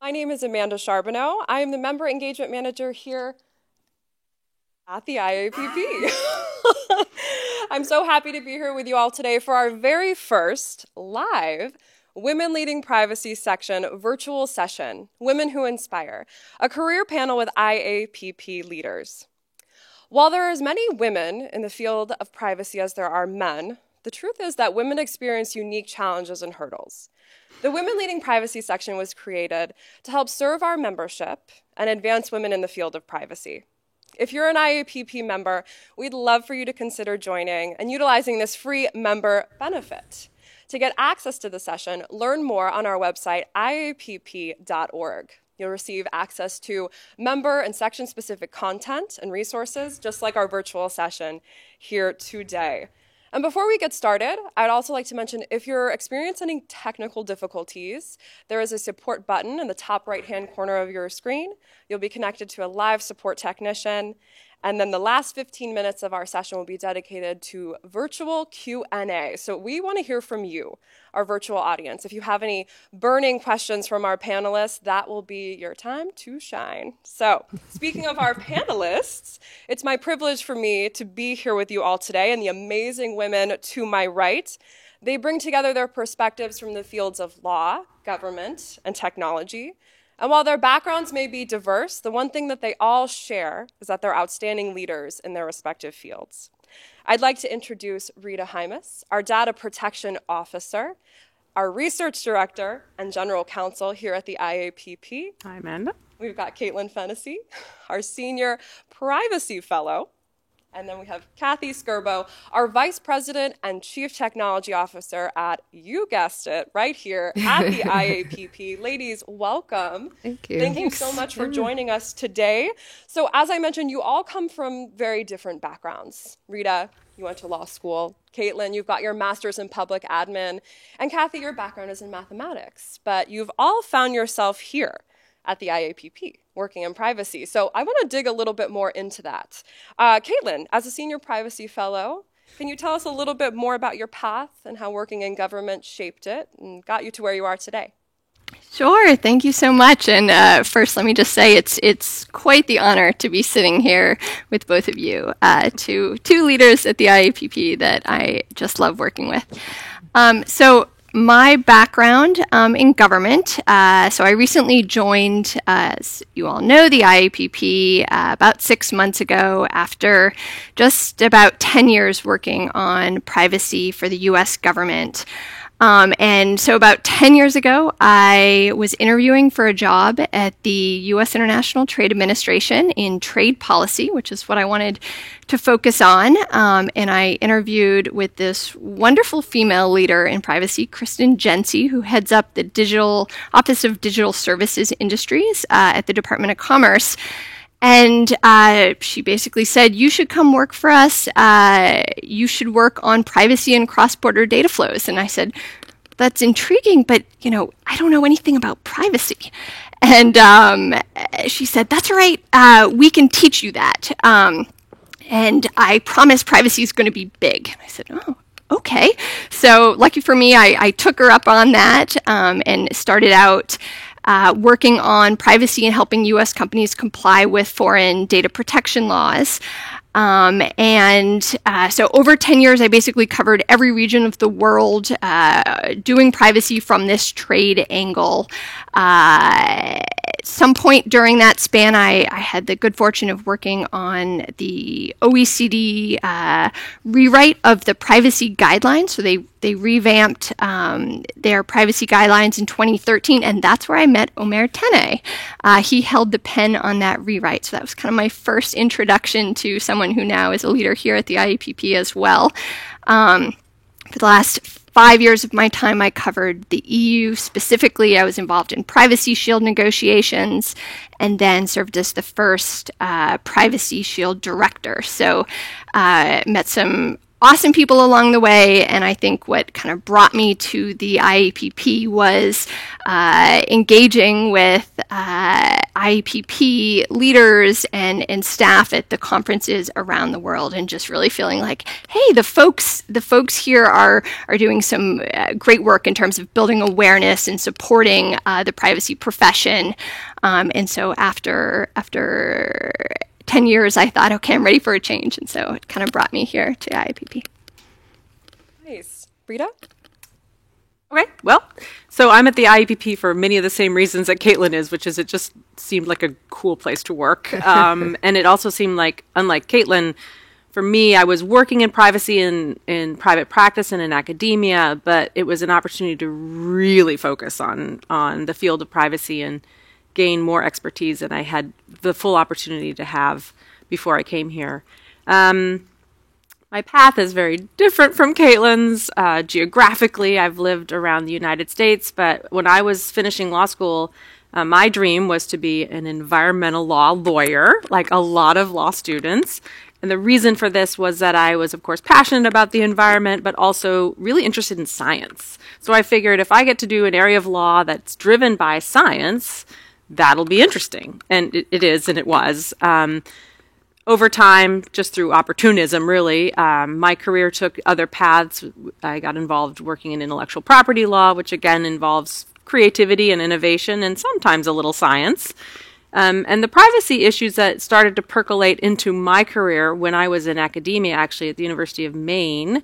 My name is Amanda Charbonneau. I am the Member Engagement Manager here at the IAPP. I'm so happy to be here with you all today for our very first live Women Leading Privacy section virtual session, Women Who Inspire, a career panel with IAPP leaders. While there are as many women in the field of privacy as there are men, the truth is that women experience unique challenges and hurdles. The Women Leading Privacy section was created to help serve our membership and advance women in the field of privacy. If you're an IAPP member, we'd love for you to consider joining and utilizing this free member benefit. To get access to the session, learn more on our website, iapp.org. You'll receive access to member and section-specific content and resources, just like our virtual session here today. And before we get started, I'd also like to mention if you're experiencing any technical difficulties, there is a support button in the top right-hand corner of your screen. You'll be connected to a live support technician. And then the last 15 minutes of our session will be dedicated to virtual Q&A. So we want to hear from you, our virtual audience. If you have any burning questions from our panelists, that will be your time to shine. So speaking of our panelists, it's my privilege for me to be here with you all today and the amazing women to my right. They bring together their perspectives from the fields of law, government, and technology. And while their backgrounds may be diverse, the one thing that they all share is that they're outstanding leaders in their respective fields. I'd like to introduce Rita Hymas, our Data Protection Officer, our Research Director and General Counsel here at the IAPP. Hi, Amanda. We've got Caitlin Fennessy, our Senior Privacy Fellow. And then we have Kathy Skirbo, our Vice President and Chief Technology Officer at, you guessed it, right here at the IAPP. Ladies, welcome. Thank you. Thank you so much for joining us today. So as I mentioned, you all come from very different backgrounds. Rita, you went to law school. Caitlin, you've got your master's in public admin. And Kathy, your background is in mathematics. But you've all found yourself here at the IAPP, working in privacy. So I want to dig a little bit more into that. Caitlin, as a Senior Privacy Fellow, can you tell us a little bit more about your path and how working in government shaped it and got you to where you are today? Sure. Thank you so much. And first, let me just say it's quite the honor to be sitting here with both of you, two leaders at the IAPP that I just love working with. So my background in government, so I recently joined, as you all know, the IAPP about 6 months ago after just about 10 years working on privacy for the U.S. government. And so about 10 years ago, I was interviewing for a job at the U.S. International Trade Administration in trade policy, which is what I wanted to focus on. And I interviewed with this wonderful female leader in privacy, Kristen Jency, who heads up the Office of Digital Services Industries at the Department of Commerce. And she basically said, you should come work for us. You should work on privacy and cross-border data flows. And I said, that's intriguing, but, I don't know anything about privacy. And she said, that's all right. We can teach you that. And I promise privacy is going to be big. I said, oh, okay. So lucky for me, I took her up on that and started out working on privacy and helping U.S. companies comply with foreign data protection laws. So over 10 years, I basically covered every region of the world, doing privacy from this trade angle. At some point during that span, I had the good fortune of working on the OECD rewrite of the privacy guidelines. So they revamped their privacy guidelines in 2013, and that's where I met Omer Tene. He held the pen on that rewrite. So that was kind of my first introduction to someone who now is a leader here at the IAPP as well. For the last 5 years of my time, I covered the EU. Specifically, I was involved in Privacy Shield negotiations and then served as the first Privacy Shield director. So met some awesome people along the way, and I think what kind of brought me to the IAPP was engaging with IAPP leaders and staff at the conferences around the world, and just really feeling like, hey, the folks here are doing some great work in terms of building awareness and supporting the privacy profession. And so after 10 years, I thought, okay, I'm ready for a change. And so it kind of brought me here to IAPP. Nice. Rita? Okay, well, so I'm at the IAPP for many of the same reasons that Caitlin is, which is it just seemed like a cool place to work. And it also seemed like, unlike Caitlin, for me, I was working in privacy in private practice and in academia, but it was an opportunity to really focus on the field of privacy and gain more expertise than I had the full opportunity to have before I came here. My path is very different from Caitlin's. Geographically, I've lived around the United States, but when I was finishing law school, my dream was to be an environmental law lawyer, like a lot of law students. And the reason for this was that I was, of course, passionate about the environment, but also really interested in science. So I figured if I get to do an area of law that's driven by science, that'll be interesting. And it is, and it was. Over time, just through opportunism, really, my career took other paths. I got involved working in intellectual property law, which again involves creativity and innovation and sometimes a little science. And the privacy issues that started to percolate into my career when I was in academia, actually at the University of Maine,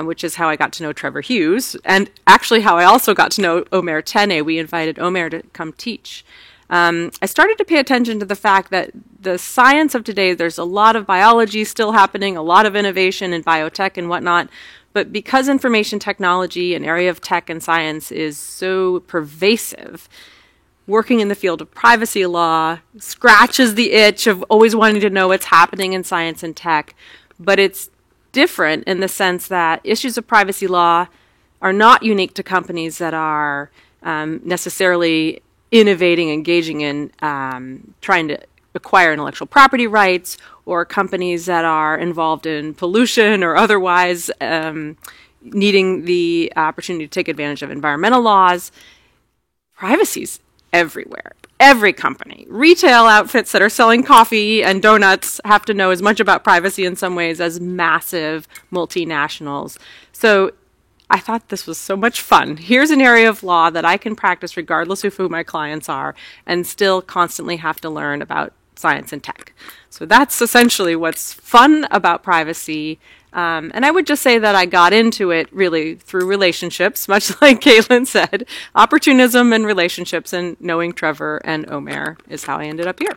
which is how I got to know Trevor Hughes, and actually how I also got to know Omer Tene. We invited Omer to come teach. I started to pay attention to the fact that the science of today, there's a lot of biology still happening, a lot of innovation in biotech and whatnot, but because information technology, an area of tech and science, is so pervasive, working in the field of privacy law scratches the itch of always wanting to know what's happening in science and tech, but it's different in the sense that issues of privacy law are not unique to companies that are necessarily innovating, engaging in trying to acquire intellectual property rights, or companies that are involved in pollution or otherwise needing the opportunity to take advantage of environmental laws. Privacy's everywhere. Every company, retail outfits that are selling coffee and donuts have to know as much about privacy in some ways as massive multinationals. So I thought this was so much fun. Here's an area of law that I can practice regardless of who my clients are and still constantly have to learn about science and tech. So that's essentially what's fun about privacy. And I would just say that I got into it really through relationships, much like Caitlin said. Opportunism and relationships, and knowing Trevor and Omer is how I ended up here.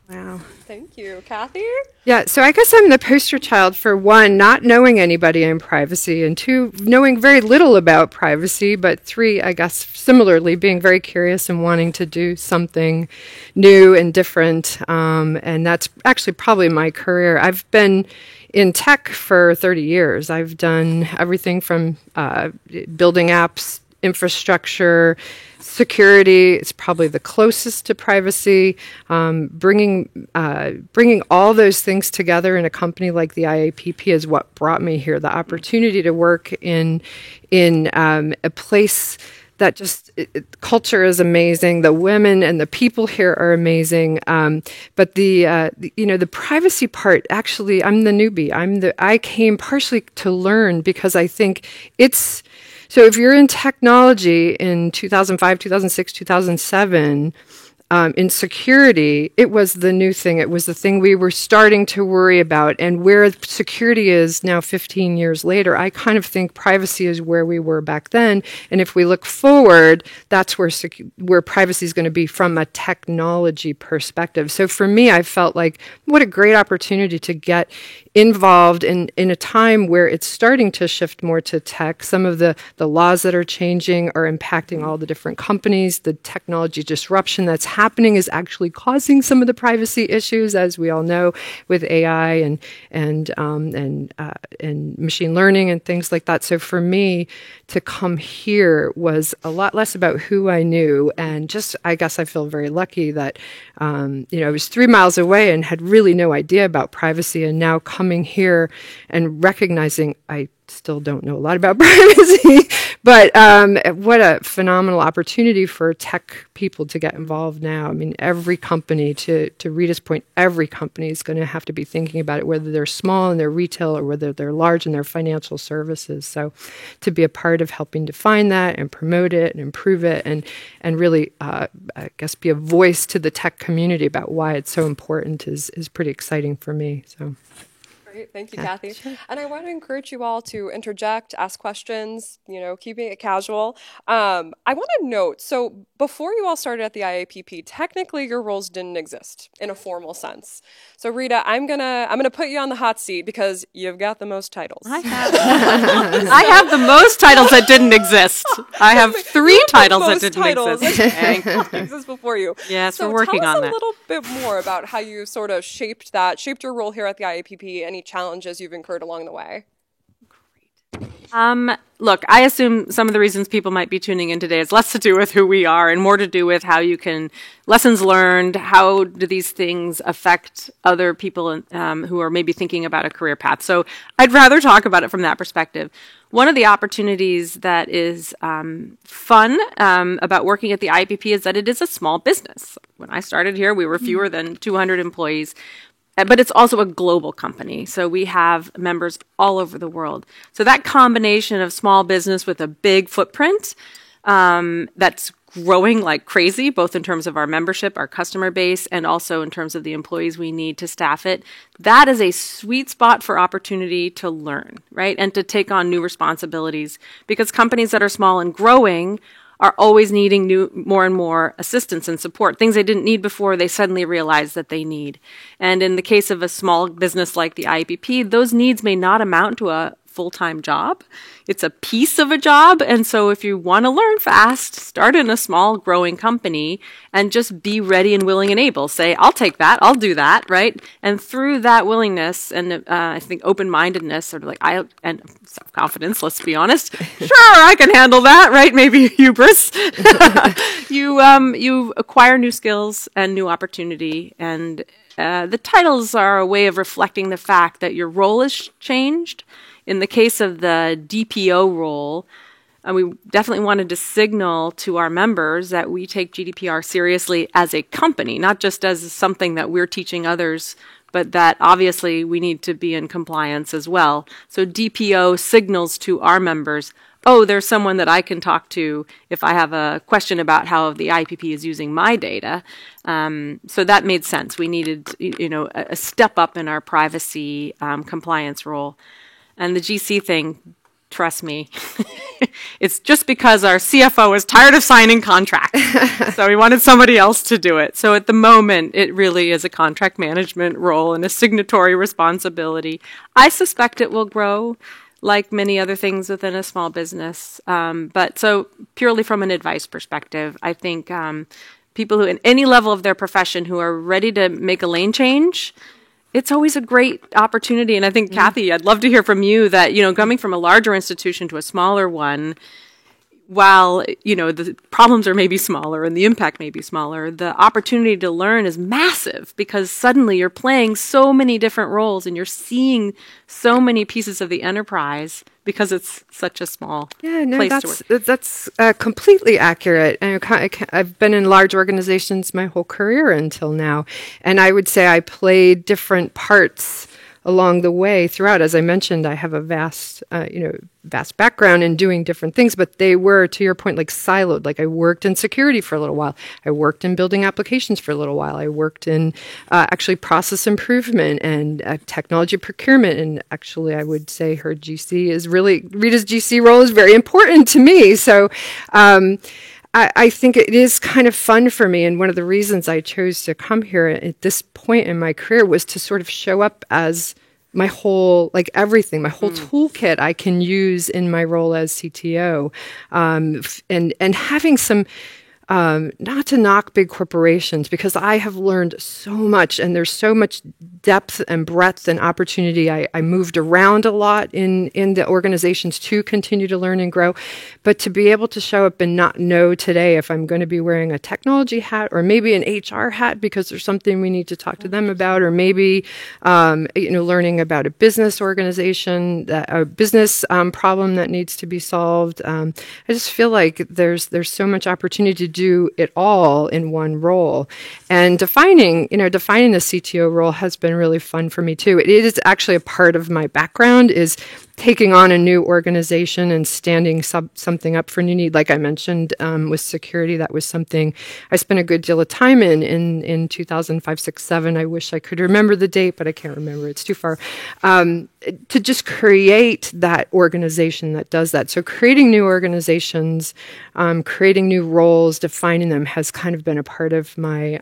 Wow. Thank you. Kathy? Yeah, so I guess I'm the poster child for one, not knowing anybody in privacy, and two, knowing very little about privacy, but three, I guess similarly, being very curious and wanting to do something new and different. And that's actually probably my career. I've been in tech for 30 years. I've done everything from building apps, infrastructure, security. It's probably the closest to privacy. Bringing all those things together in a company like the IAPP is what brought me here. The opportunity to work in a place that just culture is amazing. The women and the people here are amazing. But the privacy part, actually, I'm the newbie. I came partially to learn because I think it's. So if you're in technology in 2005, 2006, 2007, in security, it was the new thing. It was the thing we were starting to worry about. And where security is now 15 years later, I kind of think privacy is where we were back then. And if we look forward, that's where privacy is going to be from a technology perspective. So for me, I felt like what a great opportunity to get involved in a time where it's starting to shift more to tech. Some of the laws that are changing are impacting all the different companies, the technology disruption that's happening happening is actually causing some of the privacy issues, as we all know, with AI and machine learning and things like that. So for me to come here was a lot less about who I knew, and just, I guess I feel very lucky that, I was 3 miles away and had really no idea about privacy, and now coming here and recognizing I still don't know a lot about privacy, but what a phenomenal opportunity for tech people to get involved now. I mean, every company, to Rita's point, every company is going to have to be thinking about it, whether they're small in their retail or whether they're large in their financial services. So to be a part of helping define that and promote it and improve it and really, I guess, be a voice to the tech community about why it's so important is pretty exciting for me. So. Great. Thank you, Kathy. Sure. And I want to encourage you all to interject, ask questions, keeping it casual. I want to note, so before you all started at the IAPP, technically your roles didn't exist in a formal sense. So Rita, I'm gonna put you on the hot seat because you've got the most titles. I have the most titles that didn't exist. I have 3 titles that didn't exist before you. Yes, so we're working on that. Tell us a little bit more about how you sort of shaped your role here at the IAPP, any challenges you've incurred along the way. Look, I assume some of the reasons people might be tuning in today is less to do with who we are and more to do with how you can, lessons learned, how do these things affect other people who are maybe thinking about a career path. So I'd rather talk about it from that perspective. One of the opportunities that is fun about working at the IAPP is that it is a small business. When I started here, we were fewer than 200 employees. But it's also a global company, so we have members all over the world. So that combination of small business with a big footprint that's growing like crazy, both in terms of our membership, our customer base, and also in terms of the employees we need to staff it, that is a sweet spot for opportunity to learn, right? And to take on new responsibilities. Because companies that are small and growing are always needing more and more assistance and support. Things they didn't need before, they suddenly realize that they need. And in the case of a small business like the IAPP, those needs may not amount to a full-time job. It's a piece of a job. And so if you want to learn fast, start in a small growing company and just be ready and willing and able. Say, I'll take that. I'll do that. Right. And through that willingness and I think open-mindedness, sort of and self-confidence, let's be honest. Sure, I can handle that. Right. Maybe hubris. You acquire new skills and new opportunity. And the titles are a way of reflecting the fact that your role has changed. In the case of the DPO role, we definitely wanted to signal to our members that we take GDPR seriously as a company, not just as something that we're teaching others, but that obviously we need to be in compliance as well. So DPO signals to our members, oh, there's someone that I can talk to if I have a question about how the IAPP is using my data. So that made sense. We needed, a step up in our privacy compliance role. And the GC thing, trust me, it's just because our CFO is tired of signing contracts. So we wanted somebody else to do it. So at the moment, it really is a contract management role and a signatory responsibility. I suspect it will grow like many other things within a small business. But so purely from an advice perspective, I think people who, in any level of their profession, who are ready to make a lane change, it's always a great opportunity. And I think, Kathy, I'd love to hear from you that, coming from a larger institution to a smaller one, while, the problems are maybe smaller and the impact may be smaller, the opportunity to learn is massive because suddenly you're playing so many different roles and you're seeing so many pieces of the enterprise because it's such a small place to work. That's completely accurate. I've been in large organizations my whole career until now, and I would say I played different parts along the way throughout. As I mentioned, I have a vast background in doing different things, but they were, to your point, like siloed. Like I worked in security for a little while. I worked in building applications for a little while. I worked in actually process improvement and technology procurement. And actually, I would say Rita's GC role is very important to me. So, I think it is kind of fun for me, and one of the reasons I chose to come here at this point in my career was to sort of show up as my whole, everything, my whole toolkit I can use in my role as CTO, and having some not to knock big corporations, because I have learned so much, and there's so much depth and breadth and opportunity. I moved around a lot in the organizations to continue to learn and grow, but to be able to show up and not know today if I'm going to be wearing a technology hat or maybe an HR hat because there's something we need to talk to them about, or maybe learning about a business organization, a business problem that needs to be solved. I just feel like there's so much opportunity to do it all in one role. And defining the CTO role has been really fun for me too. It is actually a part of my background, is taking on a new organization and standing something up for new need. Like I mentioned, with security, that was something I spent a good deal of time in 2005, 6, 7. I wish I could remember the date, but I can't remember. It's too far. To just create that organization that does that. So creating new organizations, creating new roles, defining them has kind of been a part of my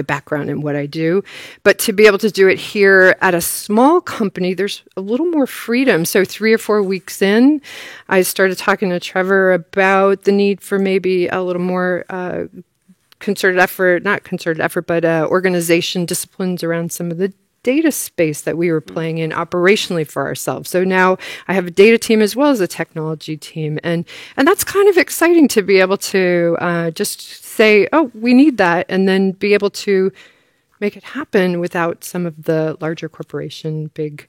background and what I do. But to be able to do it here at a small company, there's a little more freedom. So 3 or 4 weeks in, I started talking to Trevor about the need for maybe a little more organization disciplines around some of the data space that we were playing in operationally for ourselves. So now I have a data team as well as a technology team. And that's kind of exciting to be able to just say, oh, we need that, and then be able to make it happen without some of the larger corporation, big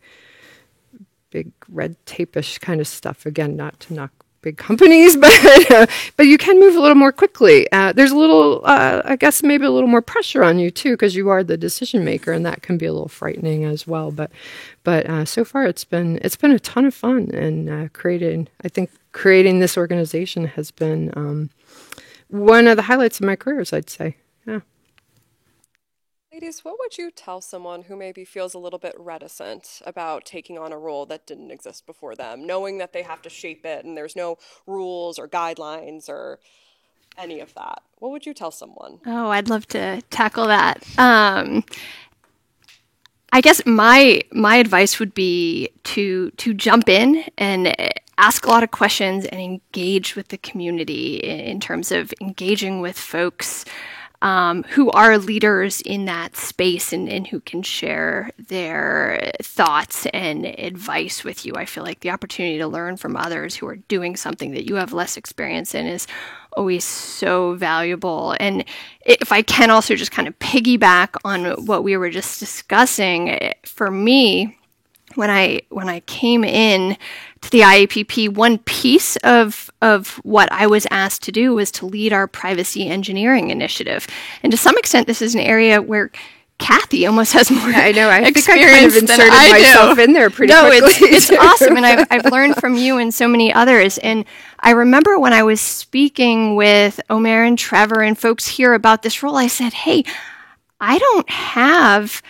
red tape-ish kind of stuff. Again, not to knock big companies, but you can move a little more quickly. There's a little, I guess, maybe a little more pressure on you too, because you are the decision maker, and that can be a little frightening as well. But so far, it's been a ton of fun, and creating this organization has been one of the highlights of my careers, I'd say. Yeah. Ladies, what would you tell someone who maybe feels a little bit reticent about taking on a role that didn't exist before them, knowing that they have to shape it and there's no rules or guidelines or any of that? What would you tell someone? Oh, I'd love to tackle that. I guess my advice would be to jump in and ask a lot of questions and engage with the community in terms of engaging with folks who are leaders in that space and who can share their thoughts and advice with you. I feel like the opportunity to learn from others who are doing something that you have less experience in is always so valuable. And if I can also just kind of piggyback on what we were just discussing, for me, when I came in to the IAPP, one piece of what I was asked to do was to lead our privacy engineering initiative. And to some extent, this is an area where Kathy almost has more experience. I know. I think I kind of inserted myself in there pretty quickly. It's awesome. And I've learned from you and so many others. And I remember when I was speaking with Omer and Trevor and folks here about this role, I said, hey, I don't have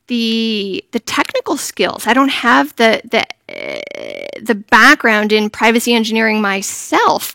the technical skills. I don't have the background in privacy engineering myself.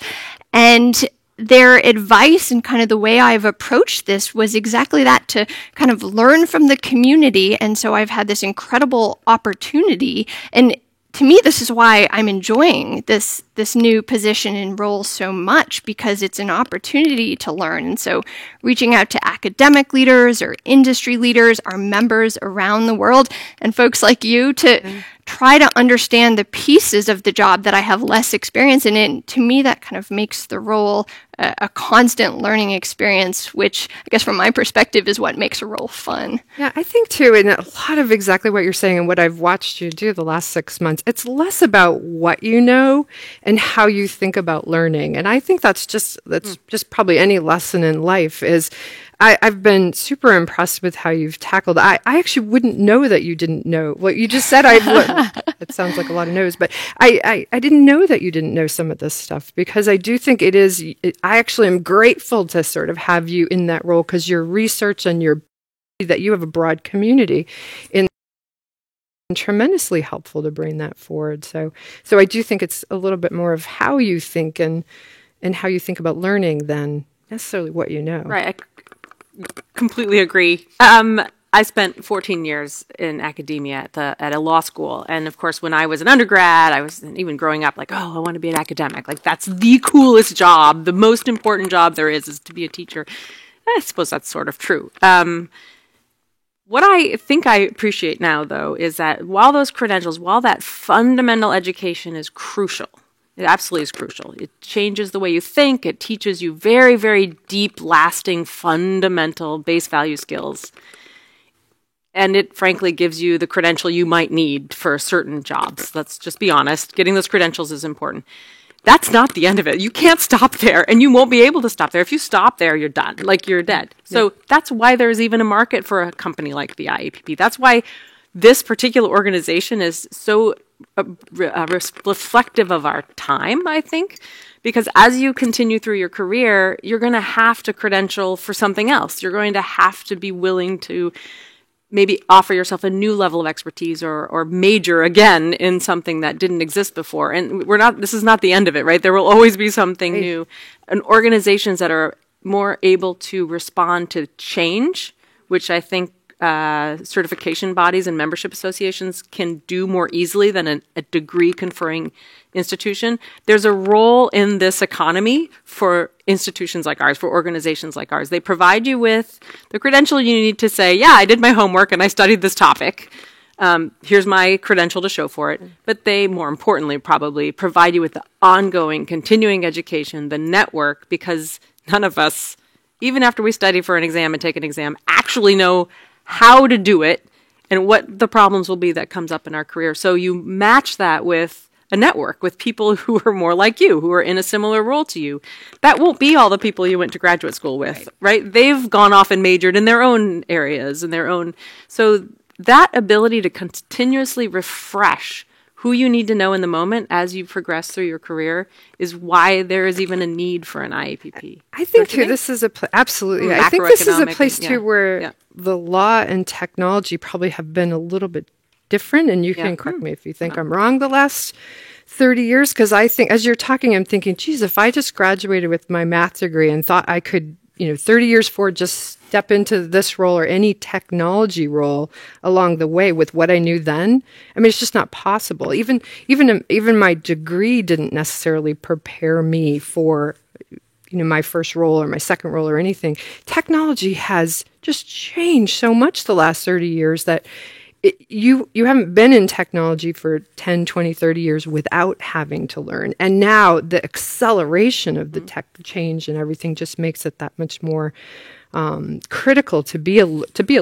And their advice and kind of the way I've approached this was exactly that, to kind of learn from the community. And so I've had this incredible opportunity. And to me, this is why I'm enjoying this new position and role so much, because it's an opportunity to learn. And so reaching out to academic leaders or industry leaders, our members around the world, and folks like you to try to understand the pieces of the job that I have less experience in. And to me, that kind of makes the role a constant learning experience, which I guess from my perspective is what makes a role fun. Yeah, I think too, and a lot of exactly what you're saying and what I've watched you do the last 6 months, it's less about what you know and how you think about learning. And I think that's just probably any lesson in life is I've been super impressed with how you've tackled. I actually wouldn't know that you didn't know what you just said. It sounds like a lot of no's, but I didn't know that you didn't know some of this stuff, because I do think it is. I actually am grateful to sort of have you in that role, because your research and that you have a broad community in. Tremendously helpful to bring that forward. So I do think it's a little bit more of how you think and how you think about learning than necessarily what you know. Right. I completely agree. I spent 14 years in academia at a law school. And of course, when I was an undergrad, I was even growing up like, oh, I want to be an academic. Like, that's the coolest job. The most important job there is to be a teacher. I suppose that's sort of true. What I think I appreciate now, though, is that while those credentials, while that fundamental education is crucial, it absolutely is crucial. It changes the way you think. It teaches you very, very deep, lasting, fundamental base value skills. And it frankly gives you the credential you might need for certain jobs. Let's just be honest. Getting those credentials is important. That's not the end of it. You can't stop there, and you won't be able to stop there. If you stop there, you're done. Like, you're dead. So that's why there's even a market for a company like the IAPP. That's why this particular organization is so reflective of our time, I think. Because as you continue through your career, you're going to have to credential for something else. You're going to have to be willing to maybe offer yourself a new level of expertise or major again in something that didn't exist before. And this is not the end of it, right? There will always be something new. And organizations that are more able to respond to change, which I think certification bodies and membership associations can do more easily than a degree conferring institution. There's a role in this economy for institutions like ours, for organizations like ours. They provide you with the credential you need to say, yeah, I did my homework and I studied this topic. Here's my credential to show for it. But they, more importantly, probably provide you with the ongoing, continuing education, the network, because none of us, even after we study for an exam and take an exam, actually know how to do it and what the problems will be that comes up in our career. So you match that with a network, with people who are more like you, who are in a similar role to you. That won't be all the people you went to graduate school with, right? They've gone off and majored in their own areas and their own. So that ability to continuously refresh who you need to know in the moment as you progress through your career is why there is even a need for an IAPP. I think, too, this is absolutely. I think this is a place, too, where the law and technology probably have been a little bit different, and you can correct me if you think I'm wrong, the last 30 years, because I think, as you're talking, I'm thinking, geez, if I just graduated with my math degree and thought I could, 30 years forward, just step into this role or any technology role along the way with what I knew then, I mean, it's just not possible. Even my degree didn't necessarily prepare me for my first role or my second role or anything. Technology has just changed so much the last 30 years that you haven't been in technology for 10, 20, 30 years without having to learn. And now the acceleration of the tech change and everything just makes it that much more critical to be a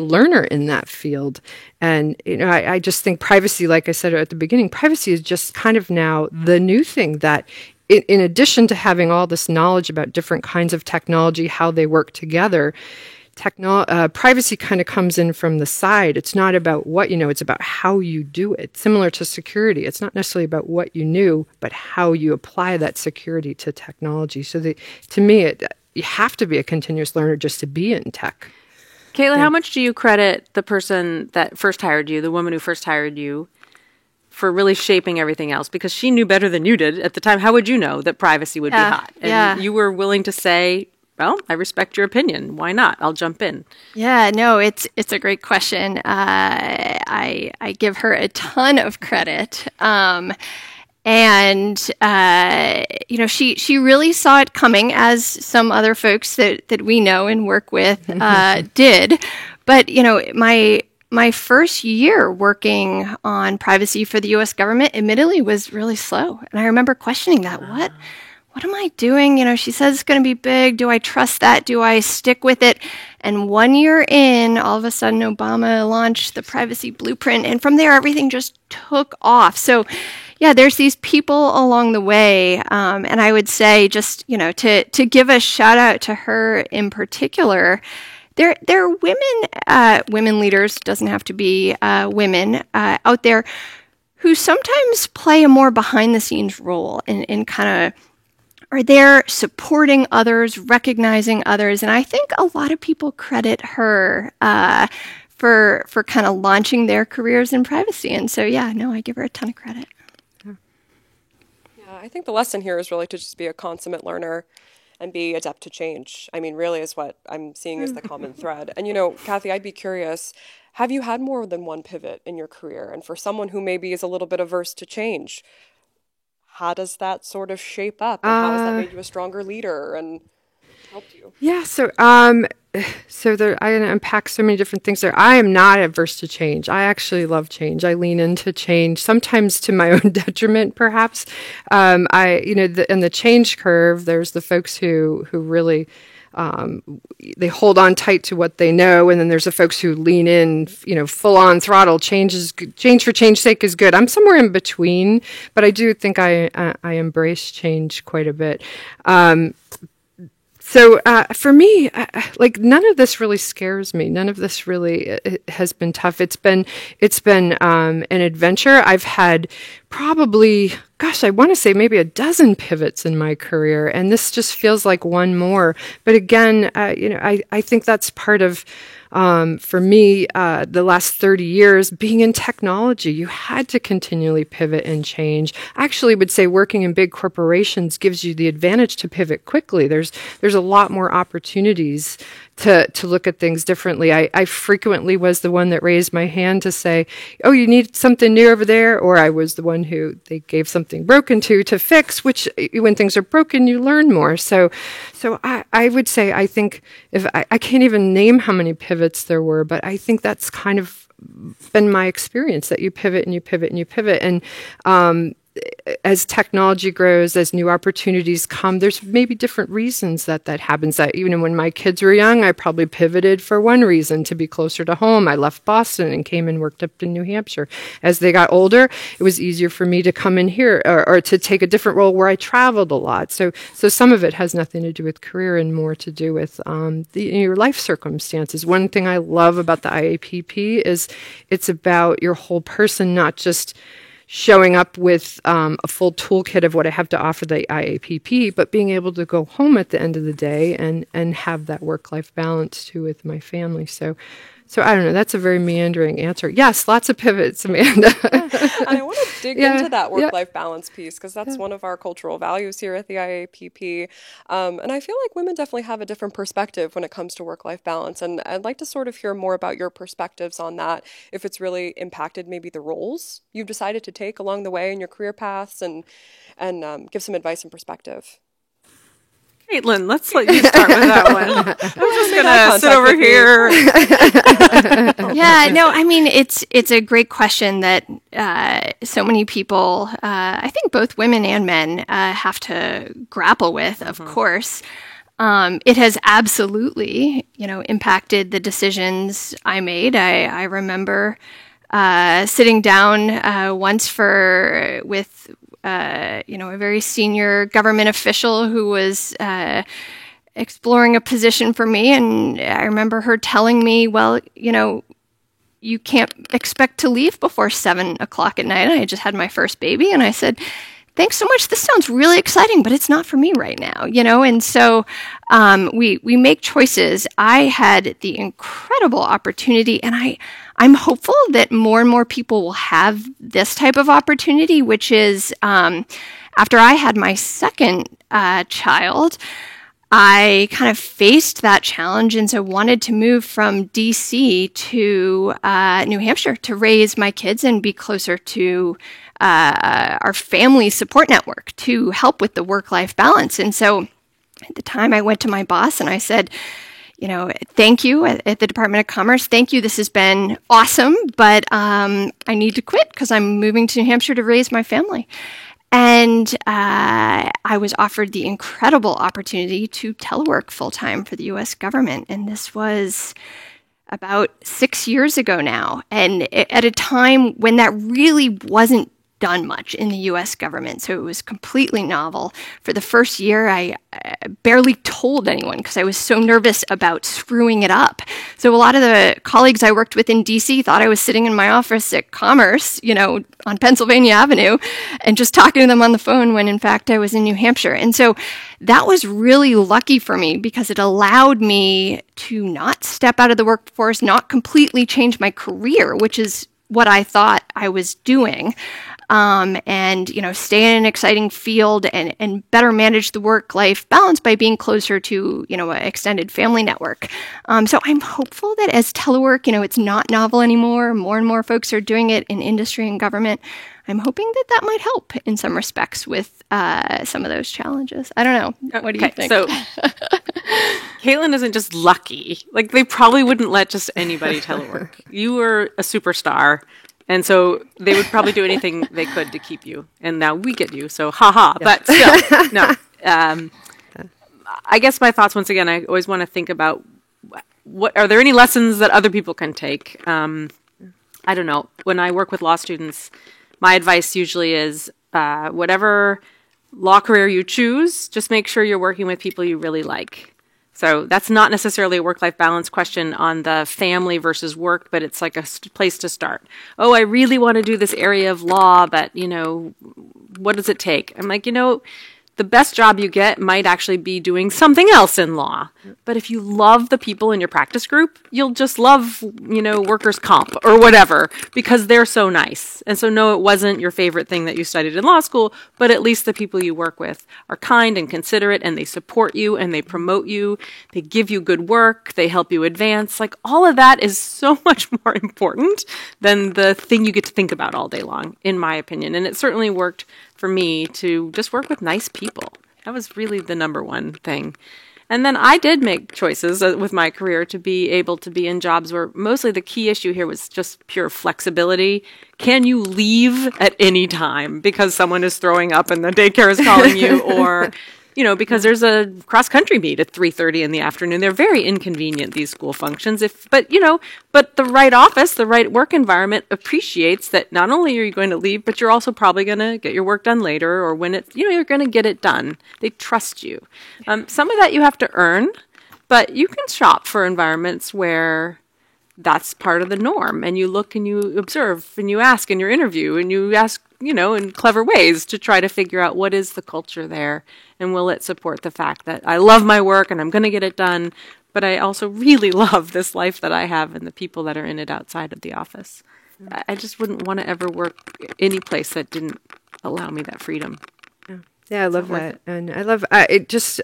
learner in that field. And I just think privacy, like I said at the beginning, privacy is just kind of now the new thing that in addition to having all this knowledge about different kinds of technology, how they work together, privacy kind of comes in from the side. It's not about what you know, it's about how you do it. Similar to security, it's not necessarily about what you knew, but how you apply that security to technology. So to me, you have to be a continuous learner just to be in tech. Caitlin, how much do you credit the person that first hired you, the woman who first hired you, for really shaping everything else? Because she knew better than you did at the time. How would you know that privacy would be hot? And you were willing to say, well, I respect your opinion. Why not? I'll jump in. Yeah, no, it's a great question. I give her a ton of credit. She really saw it coming, as some other folks that we know and work with did. But, my first year working on privacy for the U.S. government, admittedly, was really slow. And I remember questioning that. What am I doing? She says it's going to be big. Do I trust that? Do I stick with it? And 1 year in, all of a sudden, Obama launched the privacy blueprint. And from there, everything just took off. So, there's these people along the way. And I would say just, to give a shout out to her in particular, there are women leaders, doesn't have to be women, out there who sometimes play a more behind the scenes role in kind of are there supporting others, recognizing others. And I think a lot of people credit her for kind of launching their careers in privacy. And so, I give her a ton of credit. Yeah, I think the lesson here is really to just be a consummate learner and be adept to change. I mean, really is what I'm seeing as the common thread. And, Kathy, I'd be curious, have you had more than one pivot in your career? And for someone who maybe is a little bit averse to change, how does that sort of shape up? And how has that made you a stronger leader and helped you? Yeah, so there, I unpack so many different things there. I am not averse to change. I actually love change. I lean into change, sometimes to my own detriment, perhaps. In the change curve, there's the folks who really they hold on tight to what they know, and then there's the folks who lean in, full on throttle. Change for change's sake is good. I'm somewhere in between, but I do think I embrace change quite a bit. So for me, none of this really scares me. None of this really has been tough. It's been an adventure. I've had probably, I want to say maybe a dozen pivots in my career, and this just feels like one more. But again, I think that's part of, for me, the last 30 years being in technology. You had to continually pivot and change. I actually would say working in big corporations gives you the advantage to pivot quickly. There's a lot more opportunities to look at things differently. I frequently was the one that raised my hand to say, oh, you need something new over there, or I was the one who they gave something broken to fix, which when things are broken, you learn more. So I would say, I think I can't even name how many pivots there were, but I think that's kind of been my experience, that you pivot and you pivot and you pivot. And as technology grows, as new opportunities come, there's maybe different reasons that happens. That even when my kids were young, I probably pivoted for one reason, to be closer to home. I left Boston and came and worked up in New Hampshire. As they got older, it was easier for me to come in here or to take a different role where I traveled a lot. So some of it has nothing to do with career and more to do with your life circumstances. One thing I love about the IAPP is it's about your whole person, not just showing up with a full toolkit of what I have to offer the IAPP, but being able to go home at the end of the day and have that work-life balance too with my family. So I don't know. That's a very meandering answer. Yes, lots of pivots, Amanda. And I want to dig into that work-life balance piece, because that's one of our cultural values here at the IAPP. And I feel like women definitely have a different perspective when it comes to work-life balance. And I'd like to sort of hear more about your perspectives on that, if it's really impacted maybe the roles you've decided to take along the way in your career paths, and give some advice and perspective. Caitlin, let's let you start with that one. I'm just going to sit over here. Yeah, no, I mean, it's a great question that so many people, I think both women and men, have to grapple with, of course. It has absolutely, impacted the decisions I made. I remember sitting down once with a very senior government official who was exploring a position for me. And I remember her telling me, well, you can't expect to leave before 7:00 at night. I had just had my first baby. And I said, thanks so much. This sounds really exciting, but it's not for me right now, And so we make choices. I had the incredible opportunity, and I'm hopeful that more and more people will have this type of opportunity, which is after I had my second child, I kind of faced that challenge, and so wanted to move from DC to New Hampshire to raise my kids and be closer to our family support network to help with the work-life balance. And so at the time I went to my boss and I said, thank you at the Department of Commerce. Thank you. This has been awesome, but I need to quit because I'm moving to New Hampshire to raise my family. And I was offered the incredible opportunity to telework full-time for the U.S. government. And this was about 6 years ago now. And at a time when that really wasn't done much in the U.S. government. So it was completely novel. For the first year, I barely told anyone because I was so nervous about screwing it up. So a lot of the colleagues I worked with in D.C. thought I was sitting in my office at Commerce, on Pennsylvania Avenue, and just talking to them on the phone when in fact I was in New Hampshire. And so that was really lucky for me because it allowed me to not step out of the workforce, not completely change my career, which is what I thought I was doing. and, stay in an exciting field and better manage the work-life balance by being closer to, an extended family network. So I'm hopeful that as telework, it's not novel anymore. More and more folks are doing it in industry and government. I'm hoping that might help in some respects with some of those challenges. I don't know. What do you think? So Caitlin isn't just lucky. Like, they probably wouldn't let just anybody telework. You were a superstar. And so they would probably do anything they could to keep you. And now we get you. So haha. Yeah. But still, no. I guess my thoughts, once again, I always want to think about what are there any lessons that other people can take? I don't know. When I work with law students, my advice usually is whatever law career you choose, just make sure you're working with people you really like. So that's not necessarily a work-life balance question on the family versus work, but it's like a place to start. Oh, I really want to do this area of law, but, what does it take? I'm like, the best job you get might actually be doing something else in law. But if you love the people in your practice group, you'll just love, workers' comp or whatever, because they're so nice. And so no, it wasn't your favorite thing that you studied in law school, but at least the people you work with are kind and considerate, and they support you and they promote you. They give you good work. They help you advance. Like, all of that is so much more important than the thing you get to think about all day long, in my opinion. And it certainly worked for me to just work with nice people. That was really the number one thing. And then I did make choices with my career to be able to be in jobs where mostly the key issue here was just pure flexibility. Can you leave at any time because someone is throwing up and the daycare is calling you, or because there's a cross-country meet at 3:30 in the afternoon. They're very inconvenient, these school functions. But the right office, the right work environment appreciates that not only are you going to leave, but you're also probably going to get your work done later, or when it's, you're going to get it done. They trust you. Some of that you have to earn, but you can shop for environments where that's part of the norm. And you look and you observe and you ask in your interview and you ask, in clever ways to try to figure out what is the culture there and will it support the fact that I love my work and I'm going to get it done, but I also really love this life that I have and the people that are in it outside of the office. I just wouldn't want to ever work any place that didn't allow me that freedom. Yeah, I love that. And I love it just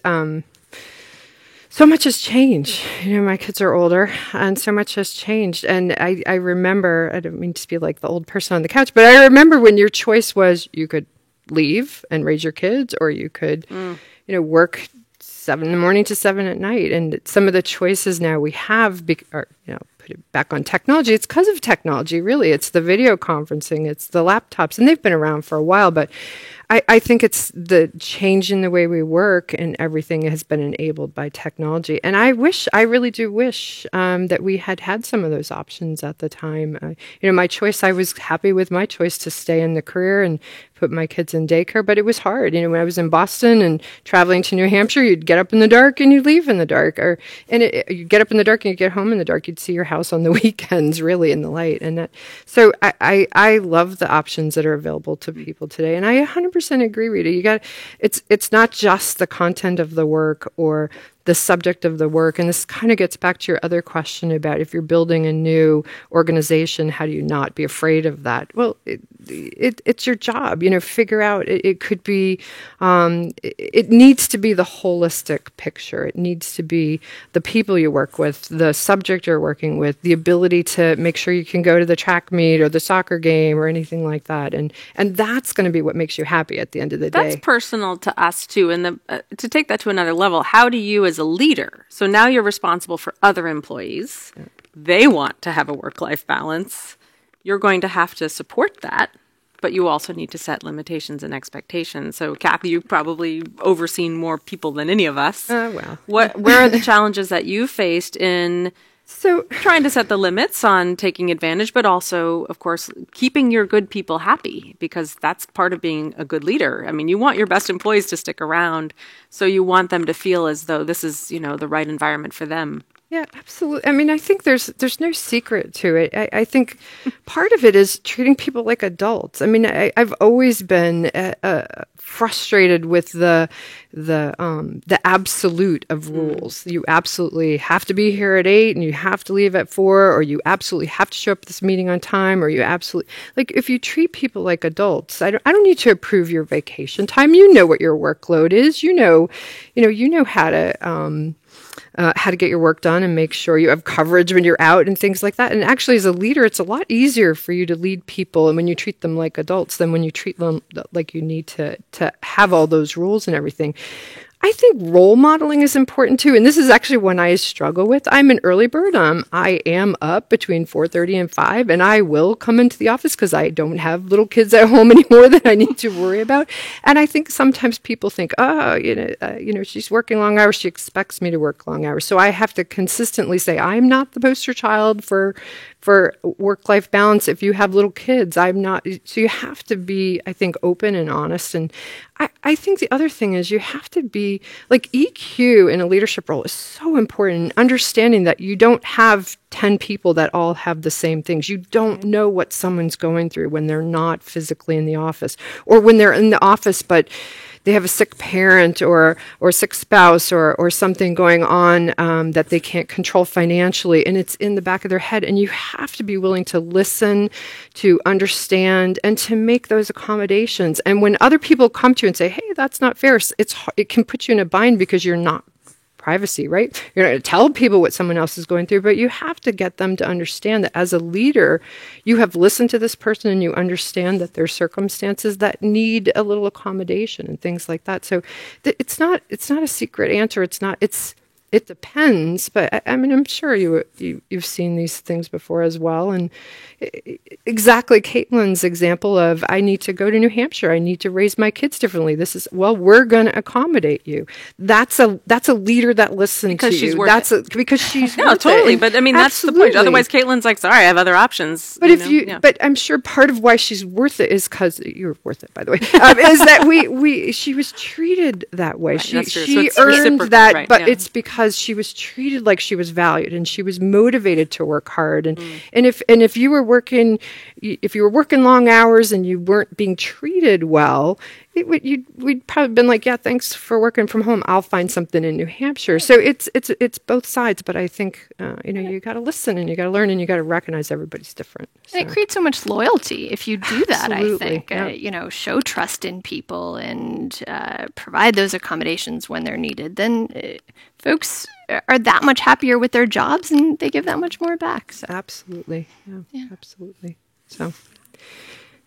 so much has changed. My kids are older, and so much has changed. And I remember, I don't mean to be like the old person on the couch, but I remember when your choice was you could leave and raise your kids, or you could, work 7 in the morning to 7 at night. And some of the choices now we have, put it back on technology. It's because of technology, really. It's the video conferencing, it's the laptops, and they've been around for a while, but I think it's the change in the way we work, and everything has been enabled by technology. And I really do wish that we had some of those options at the time. My choice, I was happy with my choice to stay in the career and put my kids in daycare, but it was hard. When I was in Boston and traveling to New Hampshire, you'd get up in the dark and you'd leave in the dark, you'd get up in the dark and you'd get home in the dark. You'd see your house on the weekends, really, in the light. And so I love the options that are available to people today. And I 100% agree, Rita. It's not just the content of the work or the subject of the work. And this kind of gets back to your other question about if you're building a new organization, how do you not be afraid of that? Well, it's your job. Figure out, it could be, it needs to be the holistic picture. It needs to be the people you work with, the subject you're working with, the ability to make sure you can go to the track meet or the soccer game or anything like that. And that's going to be what makes you happy at the end of the day. That's personal to us too. And to take that to another level, how do you as a leader, so now you're responsible for other employees, they want to have a work-life balance, you're going to have to support that, but you also need to set limitations and expectations. So Kathy, you've probably overseen more people than any of us. Well. Where are the challenges that you faced in trying to set the limits on taking advantage, but also, of course, keeping your good people happy, because that's part of being a good leader. I mean, you want your best employees to stick around, so you want them to feel as though this is, the right environment for them. Yeah, absolutely. I mean, I think there's no secret to it. I think part of it is treating people like adults. I mean, I've always been frustrated with the absolute of rules. You absolutely have to be here at 8, and you have to leave at 4, or you absolutely have to show up at this meeting on time, or you absolutely like if you treat people like adults. I don't need to approve your vacation time. You know what your workload is. You know how to get your work done and make sure you have coverage when you're out and things like that. And actually, as a leader, it's a lot easier for you to lead people and when you treat them like adults than when you treat them like you need to have all those rules and everything. I think role modeling is important too, and this is actually one I struggle with. I'm an early bird. I am up between 4:30 and 5, and I will come into the office because I don't have little kids at home anymore that I need to worry about. And I think sometimes people think, she's working long hours. She expects me to work long hours. So I have to consistently say, I'm not the poster child for work-life balance. If you have little kids, I'm not. So you have to be, I think, open and honest. And I think the other thing is you have to be, like, EQ in a leadership role is so important. Understanding that you don't have 10 people that all have the same things. You don't know what someone's going through when they're not physically in the office, or when they're in the office but they have a sick parent or sick spouse or something going on that they can't control financially, and it's in the back of their head. And you have to be willing to listen, to understand, and to make those accommodations. And when other people come to you and say, hey, that's not fair, it can put you in a bind because you're not privacy, right? You're not going to tell people what someone else is going through, but you have to get them to understand that as a leader, you have listened to this person and you understand that there's circumstances that need a little accommodation and things like that. So it's not a secret answer. It depends, but I mean, I'm sure you've seen these things before as well. And exactly Caitlin's example of, I need to go to New Hampshire. I need to raise my kids differently. We're going to accommodate you. That's a leader that listens to you. Because she's no, totally. But I mean, that's the point. Otherwise, Caitlin's like, sorry, I have other options. But but I'm sure part of why she's worth it is because you're worth it, by the way, is that she was treated that way. Right, she earned that, right, but it's because she was treated like she was valued and she was motivated to work hard. And if you were working long hours and you weren't being treated well, we'd probably been like, yeah, thanks for working from home. I'll find something in New Hampshire. So it's both sides, but I think you got to listen and you got to learn and you got to recognize everybody's different. So. And it creates so much loyalty if you do that. Absolutely, I think yeah. Show trust in people and provide those accommodations when they're needed. Then folks are that much happier with their jobs and they give that much more back. So. Absolutely, yeah, absolutely. So.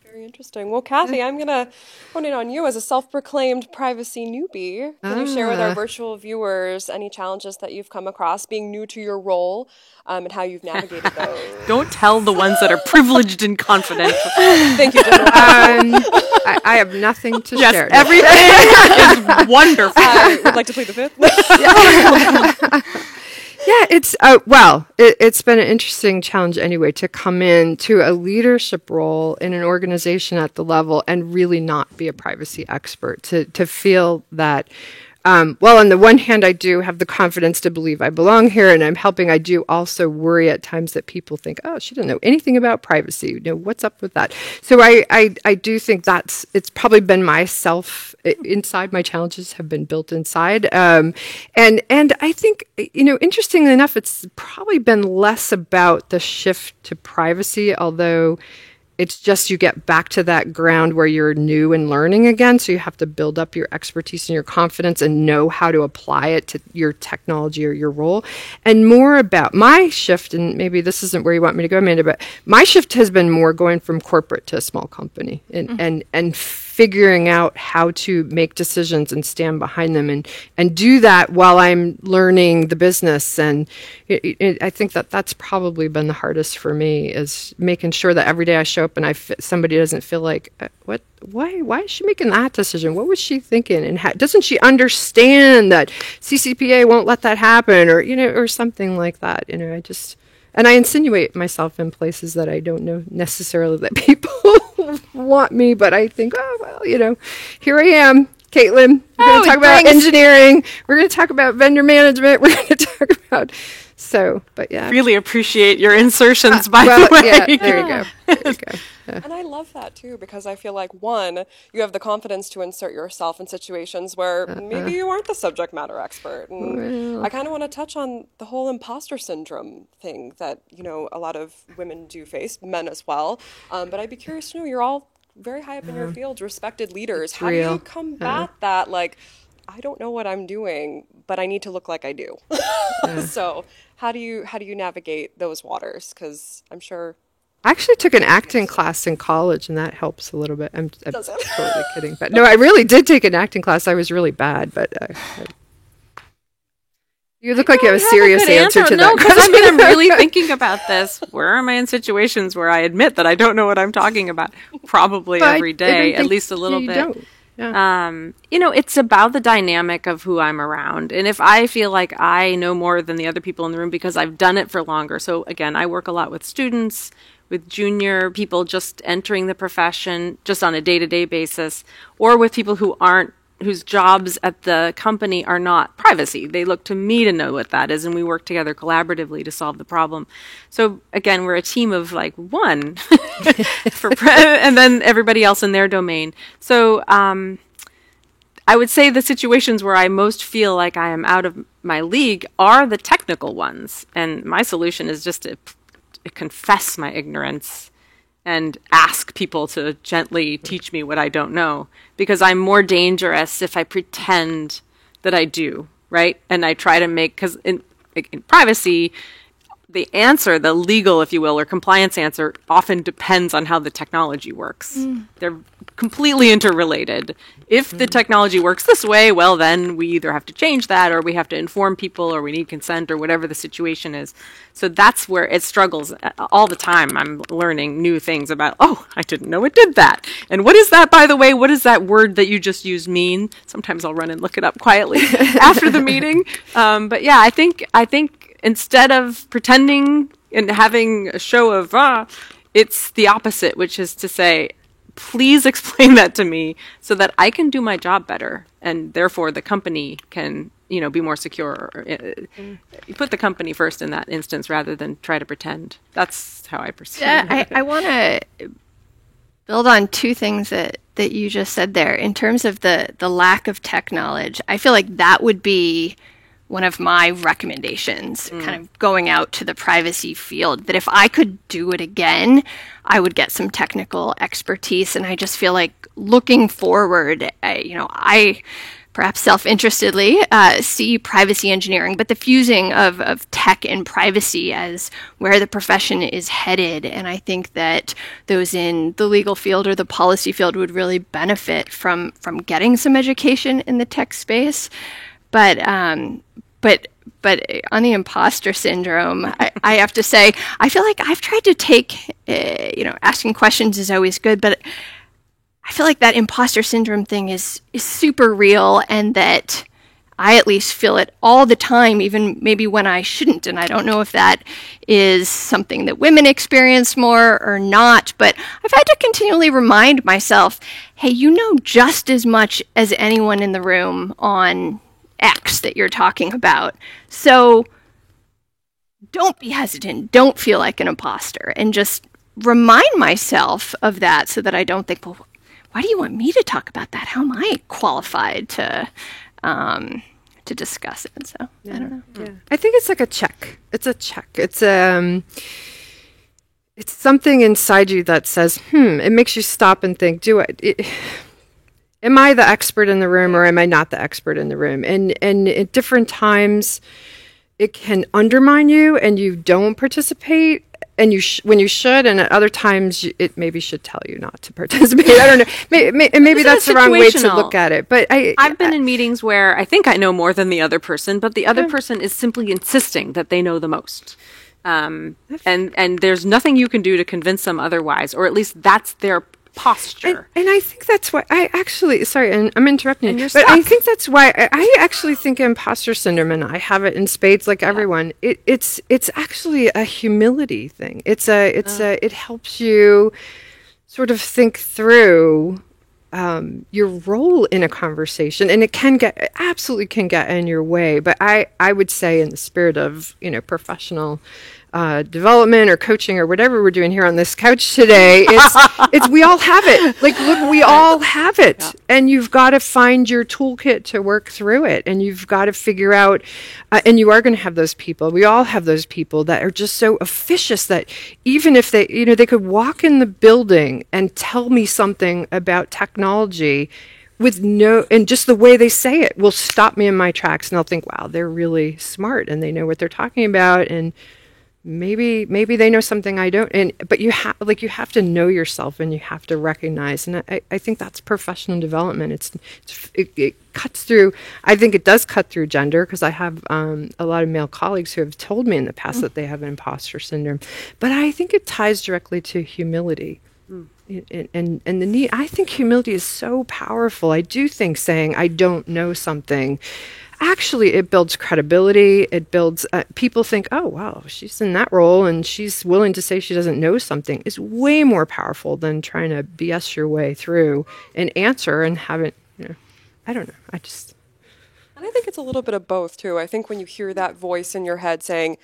Very interesting. Well, Kathy, I'm going to hone in on you as a self-proclaimed privacy newbie. Can you share with our virtual viewers any challenges that you've come across being new to your role and how you've navigated those? Don't tell the ones that are privileged and confidential. Thank you, General. I have nothing to share. Everything is wonderful. I would like to plead the fifth. Yeah, it's been an interesting challenge anyway to come into a leadership role in an organization at the level and really not be a privacy expert, to feel that, on the one hand, I do have the confidence to believe I belong here and I'm helping. I do also worry at times that people think, oh, she doesn't know anything about privacy. What's up with that? So I do think it's probably been myself inside. My challenges have been built inside. And I think, interestingly enough, it's probably been less about the shift to privacy, although it's just you get back to that ground where you're new and learning again. So you have to build up your expertise and your confidence and know how to apply it to your technology or your role. And more about my shift, and maybe this isn't where you want me to go, Amanda, but my shift has been more going from corporate to a small company and figuring out how to make decisions and stand behind them and do that while I'm learning the business. And I think that's probably been the hardest for me, is making sure that every day I show up and somebody doesn't feel like, why is she making that decision? What was she thinking? And doesn't she understand that CCPA won't let that happen, or something like that? And I insinuate myself in places that I don't know necessarily that people want me, but I think, here I am, Caitlin. We're going to talk about engineering. We're going to talk about vendor management. We're going to talk about So, but yeah. Really appreciate your insertions, by Well, the way. yeah, there you go. There you go. Yeah. And I love that too, because I feel like, one, you have the confidence to insert yourself in situations where maybe you aren't the subject matter expert. And I kind of want to touch on the whole imposter syndrome thing that, a lot of women do face, men as well. But I'd be curious to know, you're all very high up in your fields, respected leaders. How do real. you combat that? Like, I don't know what I'm doing, but I need to look like I do. So how do you navigate those waters? Because I'm sure. I actually took an acting class in college, and that helps a little bit. I'm Does it? totally kidding, but no, I really did take an acting class. I was really bad, but you look like you have a serious answer to no, that because question. I'm really thinking about this. Where am I in situations where I admit that I don't know what I'm talking about? Probably But every I day, don't at think least a little you bit. don't. Yeah. It's about the dynamic of who I'm around. And if I feel like I know more than the other people in the room because I've done it for longer. So again, I work a lot with students, with junior people just entering the profession just on a day-to-day basis, or with people whose jobs at the company are not privacy. They look to me to know what that is, and we work together collaboratively to solve the problem. So again, we're a team of like one, and then everybody else in their domain. So I would say the situations where I most feel like I am out of my league are the technical ones, and my solution is just to confess my ignorance and ask people to gently teach me what I don't know, because I'm more dangerous if I pretend that I do, right? And I try to because in privacy, the answer, the legal, if you will, or compliance answer often depends on how the technology works. They're completely interrelated. If the technology works this way, well, then we either have to change that, or we have to inform people, or we need consent, or whatever the situation is. So that's where it struggles all the time. I'm learning new things about, I didn't know it did that. And what is that, by the way? What does that word that you just used mean? Sometimes I'll run and look it up quietly after the meeting. But yeah, I think instead of pretending and having a show of, it's the opposite, which is to say, please explain that to me so that I can do my job better, and therefore the company can, be more secure. You put the company first in that instance rather than try to pretend. That's how I perceive it. Yeah, I want to build on two things that you just said there. In terms of the lack of tech knowledge, I feel like that would be one of my recommendations, kind of going out to the privacy field, that if I could do it again, I would get some technical expertise. And I just feel like looking forward, I perhaps self-interestedly see privacy engineering, but the fusing of tech and privacy as where the profession is headed. And I think that those in the legal field or the policy field would really benefit from getting some education in the tech space. But on the imposter syndrome, I have to say, I feel like I've tried to take, asking questions is always good, but I feel like that imposter syndrome thing is super real, and that I at least feel it all the time, even maybe when I shouldn't. And I don't know if that is something that women experience more or not, but I've had to continually remind myself, hey, you know just as much as anyone in the room on X that you're talking about. So don't be hesitant. Don't feel like an imposter, and just remind myself of that so that I don't think, well, why do you want me to talk about that? How am I qualified to discuss it? So I don't know. Yeah. I think it's like a check. It's a check. It's something inside you that says, it makes you stop and think, am I the expert in the room, or am I not the expert in the room? And at different times, it can undermine you, and you don't participate, and when you should, and at other times, it maybe should tell you not to participate. I don't know. Maybe that's the wrong way to look at it. But I've been in meetings where I think I know more than the other person, but the other person is simply insisting that they know the most. And there's nothing you can do to convince them otherwise, or at least that's their posture. And I think that's why I actually, sorry, and I'm interrupting you, but stuck. I think that's why I actually think imposter syndrome, and I have it in spades like everyone. It's actually a humility thing. It helps you sort of think through your role in a conversation, and it absolutely can get in your way. But I would say, in the spirit of professional development or coaching or whatever we're doing here on this couch today, it's we all have it. Like, look, we all have it, and you've got to find your toolkit to work through it, and you've got to figure out. And you are going to have those people. We all have those people that are just so officious that even if they could walk in the building and tell me something about technology and just the way they say it will stop me in my tracks, and I'll think, wow, they're really smart and they know what they're talking about, and maybe they know something I don't. But you have to know yourself, and you have to recognize. And I think that's professional development. It cuts through. I think it does cut through gender, because I have a lot of male colleagues who have told me in the past that they have imposter syndrome. But I think it ties directly to humility. And the need. I think humility is so powerful. I do think saying I don't know something, actually, it builds credibility. It builds, people think, oh, wow, she's in that role and she's willing to say she doesn't know something, is way more powerful than trying to BS your way through an answer and haven't, I don't know. And I think it's a little bit of both, too. I think when you hear that voice in your head saying,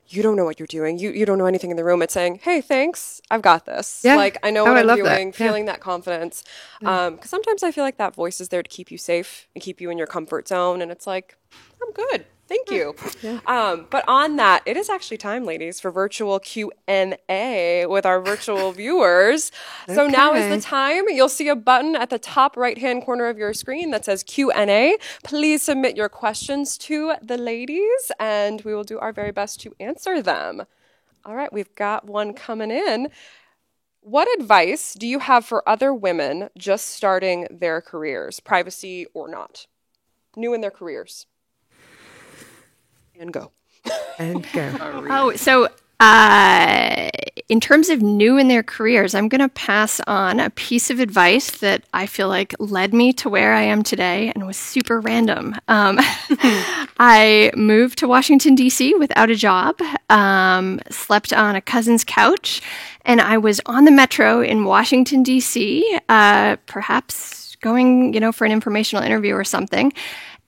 you don't know what you're doing, you don't know anything in the room, it's saying, hey, thanks, I've got this. Yeah. Like, I know what I'm doing, that. feeling that confidence. Because sometimes I feel like that voice is there to keep you safe and keep you in your comfort zone. And it's like, I'm good. Thank you. Yeah. But on that, it is actually time, ladies, for virtual Q&A with our virtual viewers. So now is the time. You'll see a button at the top right-hand corner of your screen that says Q&A. Please submit your questions to the ladies, and we will do our very best to answer them. All right, we've got one coming in. What advice do you have for other women just starting their careers, privacy or not, new in their careers? And go. Oh, so in terms of new in their careers, I'm going to pass on a piece of advice that I feel like led me to where I am today and was super random. I moved to Washington, D.C. without a job, slept on a cousin's couch, and I was on the metro in Washington, D.C., perhaps going, for an informational interview or something.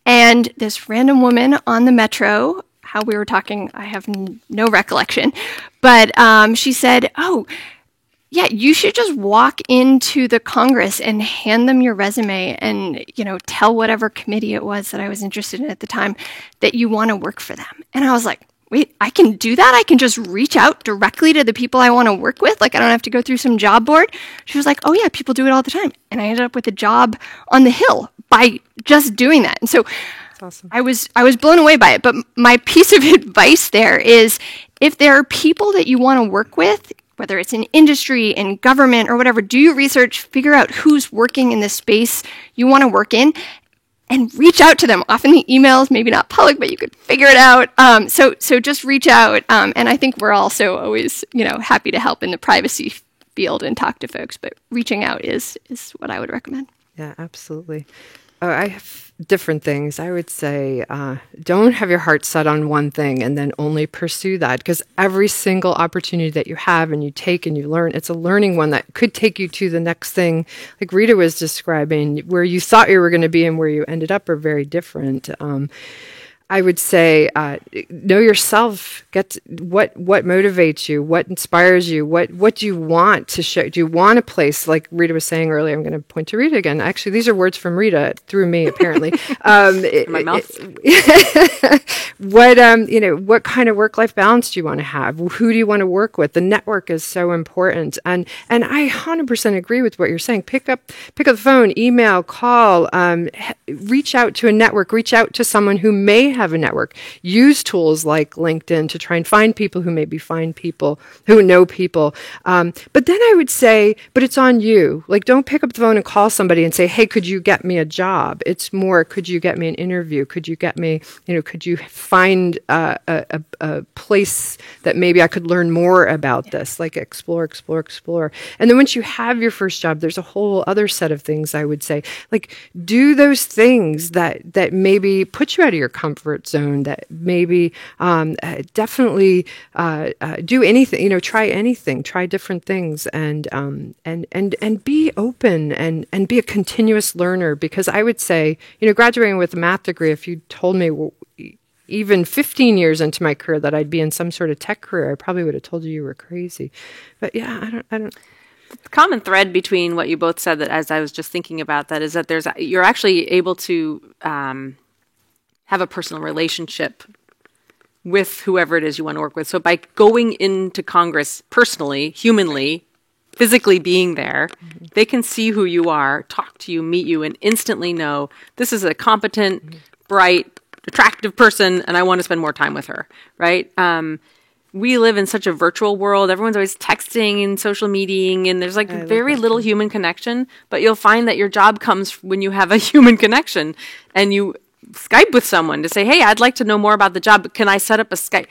And this random woman on the metro, how we were talking, I have no recollection, but she said, oh, yeah, you should just walk into the Congress and hand them your resume and, tell whatever committee it was that I was interested in at the time that you want to work for them. And I was like, wait, I can do that? I can just reach out directly to the people I want to work with? Like, I don't have to go through some job board? She was like, oh, yeah, people do it all the time. And I ended up with a job on the Hill by just doing that. And so awesome. I was blown away by it. But my piece of advice there is, if there are people that you want to work with, whether it's in industry, in government, or whatever, do your research, figure out who's working in the space you want to work in, and reach out to them. Often the emails, maybe not public, but you could figure it out. So just reach out. And I think we're also always, happy to help in the privacy field and talk to folks. But reaching out is what I would recommend. Yeah, absolutely. I have different things. I would say don't have your heart set on one thing and then only pursue that, because every single opportunity that you have and you take and you learn, it's a learning one that could take you to the next thing. Like Rita was describing, where you thought you were going to be and where you ended up are very different. I would say know yourself. Get what motivates you, what inspires you, what do you want to show? Do you want a place, like Rita was saying earlier? I'm going to point to Rita again. Actually, these are words from Rita through me, apparently. My mouth. What kind of work-life balance do you want to have? Who do you want to work with? The network is so important, and I 100% agree with what you're saying. Pick up the phone, email, call, reach out to a network, reach out to someone who may have a network. Use tools like LinkedIn to try and find people who maybe find people who know people. But then I would say, but it's on you. Like, don't pick up the phone and call somebody and say, hey, could you get me a job? It's more, could you get me an interview? Could you get me, could you find a place that maybe I could learn more about this? Like, explore. And then once you have your first job, there's a whole other set of things I would say. Like, do those things that maybe put you out of your comfort comfort zone, that maybe definitely do anything, try anything, try different things, and be open and be a continuous learner. Because I would say, graduating with a math degree, if you told me, even 15 years into my career, that I'd be in some sort of tech career, I probably would have told you were crazy. But yeah, I don't. The common thread between what you both said, that as I was just thinking about that, is that you're actually able to have a personal relationship with whoever it is you want to work with. So by going into Congress personally, humanly, physically being there, they can see who you are, talk to you, meet you, and instantly know this is a competent, bright, attractive person, and I want to spend more time with her, right? We live in such a virtual world. Everyone's always texting and social mediaing, and there's very little human connection. But you'll find that your job comes when you have a human connection, and you Skype with someone to say, hey, I'd like to know more about the job, but can I set up a Skype?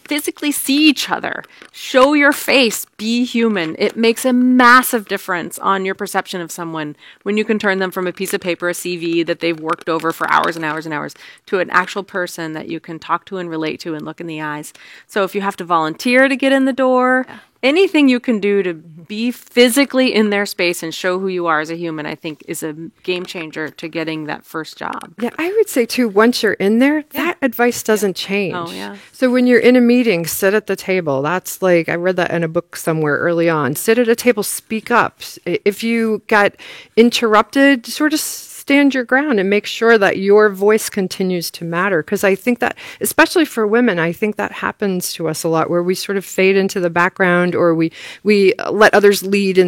Physically see each other, show your face, be human. It makes a massive difference on your perception of someone when you can turn them from a piece of paper, a CV that they've worked over for hours and hours and hours, to an actual person that you can talk to and relate to and look in the eyes. So if you have to volunteer to get in the door, anything you can do to be physically in their space and show who you are as a human, I think, is a game changer to getting that first job. Yeah, I would say, too, once you're in there, that advice doesn't change. Oh, yeah. So when you're in a meeting, sit at the table. That's I read that in a book somewhere early on. Sit at a table, speak up. If you got interrupted, sort of stand your ground and make sure that your voice continues to matter. Because I think that, especially for women, I think that happens to us a lot, where we sort of fade into the background, or we let others lead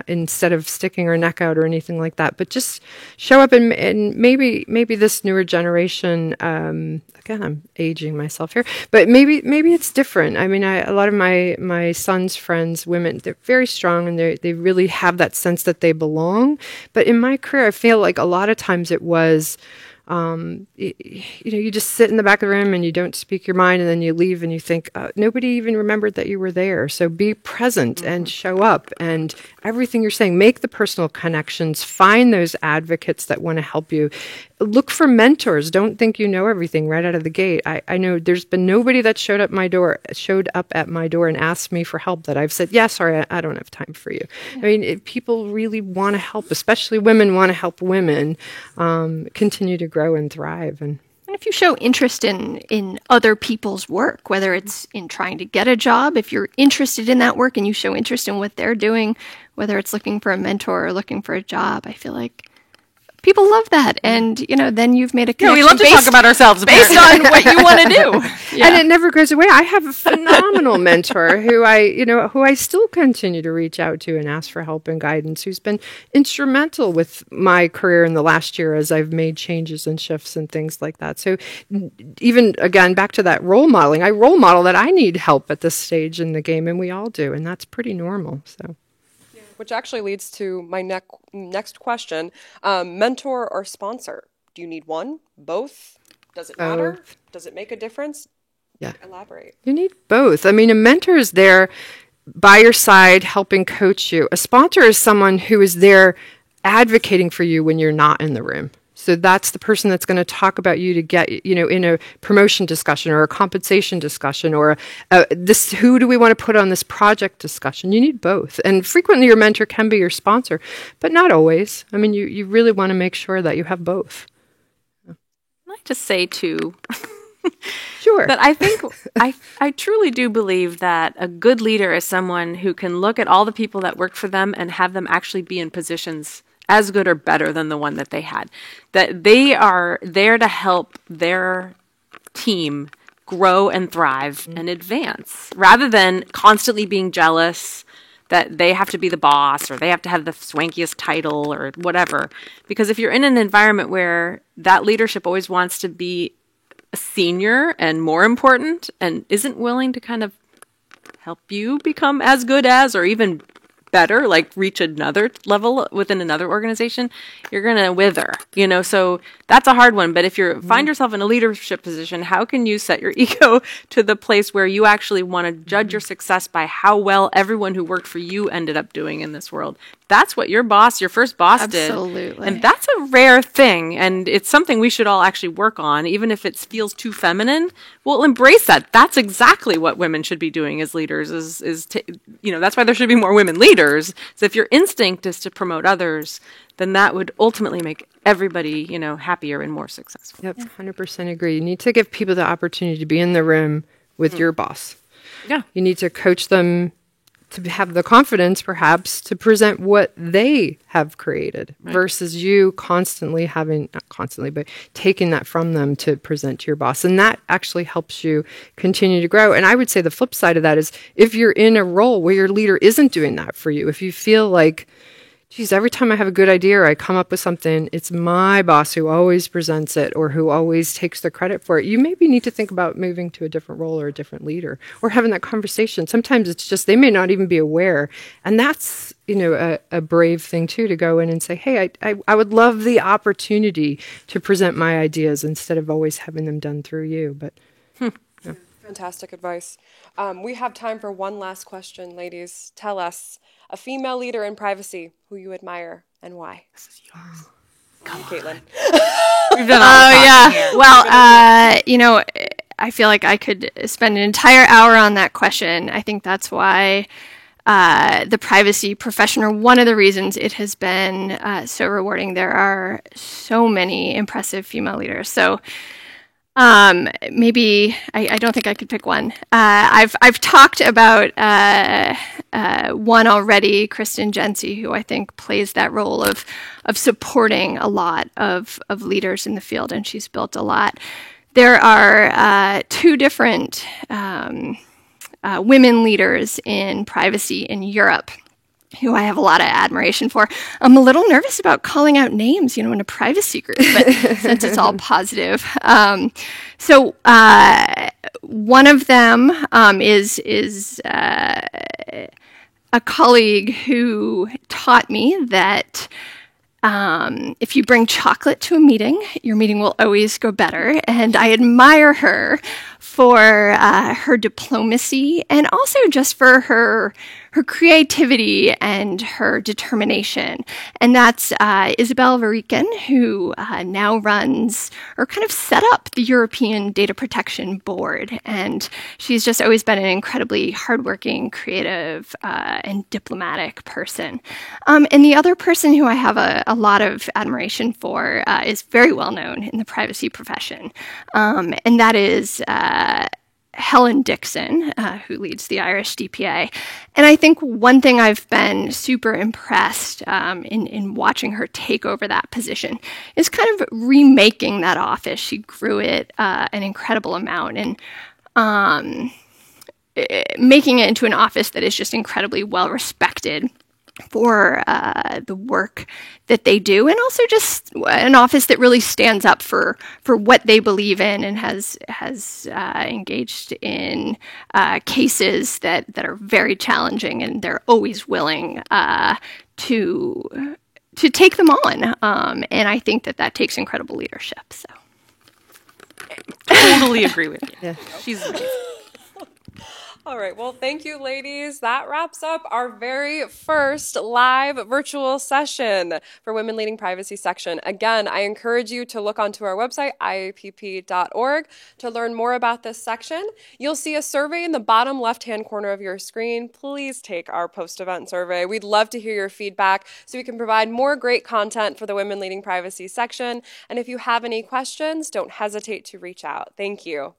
instead of sticking our neck out or anything like that. But just show up, and maybe this newer generation. Again, I'm aging myself here, but maybe it's different. I mean, a lot of my son's friends, women, they're very strong, and they really have that sense that they belong. But in my career, I feel like a lot of times it was, you just sit in the back of the room and you don't speak your mind, and then you leave and you think, nobody even remembered that you were there. So be present and show up, and everything you're saying, make the personal connections, find those advocates that want to help you. Look for mentors. Don't think you know everything right out of the gate. I know there's been nobody that showed up at my door and asked me for help that I've said, yeah, sorry, I don't have time for you. I mean, people really want to help, especially women want to help women continue to grow and thrive. And if you show interest in other people's work, whether it's in trying to get a job, if you're interested in that work and you show interest in what they're doing, whether it's looking for a mentor or looking for a job, I feel like people love that. And, then you've made a connection. We love to talk about ourselves based on what you want to do. Yeah. And it never goes away. I have a phenomenal mentor who I still continue to reach out to and ask for help and guidance, who's been instrumental with my career in the last year as I've made changes and shifts and things like that. So even, again, back to that role modeling, I role model that I need help at this stage in the game, and we all do, and that's pretty normal. So. Which actually leads to my next question. Mentor or sponsor? Do you need one? Both? Does it matter? Does it make a difference? Yeah. Elaborate. You need both. I mean, a mentor is there by your side helping coach you. A sponsor is someone who is there advocating for you when you're not in the room. So that's the person that's going to talk about you to get, in a promotion discussion or a compensation discussion or who do we want to put on this project discussion. You need both. And frequently your mentor can be your sponsor, but not always. I mean, you really want to make sure that you have both. I'd like to say, too, sure, that I think I truly do believe that a good leader is someone who can look at all the people that work for them and have them actually be in positions as good or better than the one that they had. That they are there to help their team grow and thrive and advance, rather than constantly being jealous that they have to be the boss or they have to have the swankiest title or whatever. Because if you're in an environment where that leadership always wants to be a senior and more important and isn't willing to kind of help you become as good as or even better, like reach another level within another organization, you're going to wither, so that's a hard one. But if you find yourself in a leadership position, how can you set your ego to the place where you actually want to judge your success by how well everyone who worked for you ended up doing in this world? That's what your first boss did. Absolutely. And that's a rare thing. And it's something we should all actually work on. Even if it feels too feminine, we'll embrace that. That's exactly what women should be doing as leaders that's why there should be more women leaders. So if your instinct is to promote others, then that would ultimately make everybody, happier and more successful. Yep, 100% agree. You need to give people the opportunity to be in the room with your boss. Yeah. You need to coach them to have the confidence, perhaps, to present what they have created versus you not constantly, but taking that from them to present to your boss. And that actually helps you continue to grow. And I would say the flip side of that is if you're in a role where your leader isn't doing that for you, if you feel like, geez, every time I have a good idea or I come up with something, it's my boss who always presents it or who always takes the credit for it. You maybe need to think about moving to a different role or a different leader or having that conversation. Sometimes it's just they may not even be aware. And that's, a brave thing, too, to go in and say, hey, I would love the opportunity to present my ideas instead of always having them done through you. But yeah. Fantastic advice. We have time for one last question, ladies. Tell us. A female leader in privacy who you admire and why. This is yours. Come on, Caitlin. We've done all yeah. Well, I feel like I could spend an entire hour on that question. I think that's why the privacy profession, or one of the reasons it has been so rewarding. There are so many impressive female leaders. So maybe I don't think I could pick one. I've talked about one already, Kristen Jency, who I think plays that role of supporting a lot of leaders in the field, and she's built a lot. There are two different women leaders in privacy in Europe who I have a lot of admiration for. I'm a little nervous about calling out names, in a privacy group, but since it's all positive. So one of them is a colleague who taught me that if you bring chocolate to a meeting, your meeting will always go better. And I admire her for her diplomacy and also just for her creativity and her determination. And that's Isabel Verican, who now runs or kind of set up the European Data Protection Board. And she's just always been an incredibly hardworking, creative, and diplomatic person. And the other person who I have a lot of admiration for is very well known in the privacy profession. And that is Helen Dixon, who leads the Irish DPA. And I think one thing I've been super impressed in watching her take over that position is kind of remaking that office. She grew it an incredible amount and making it into an office that is just incredibly well respected for the work that they do, and also just an office that really stands up for what they believe in and has engaged in cases that are very challenging, and they're always willing to take them on. And I think that takes incredible leadership. So, totally agree with you. Yeah. She's amazing. All right. Well, thank you, ladies. That wraps up our very first live virtual session for Women Leading Privacy section. Again, I encourage you to look onto our website, iapp.org, to learn more about this section. You'll see a survey in the bottom left-hand corner of your screen. Please take our post-event survey. We'd love to hear your feedback so we can provide more great content for the Women Leading Privacy section. And if you have any questions, don't hesitate to reach out. Thank you.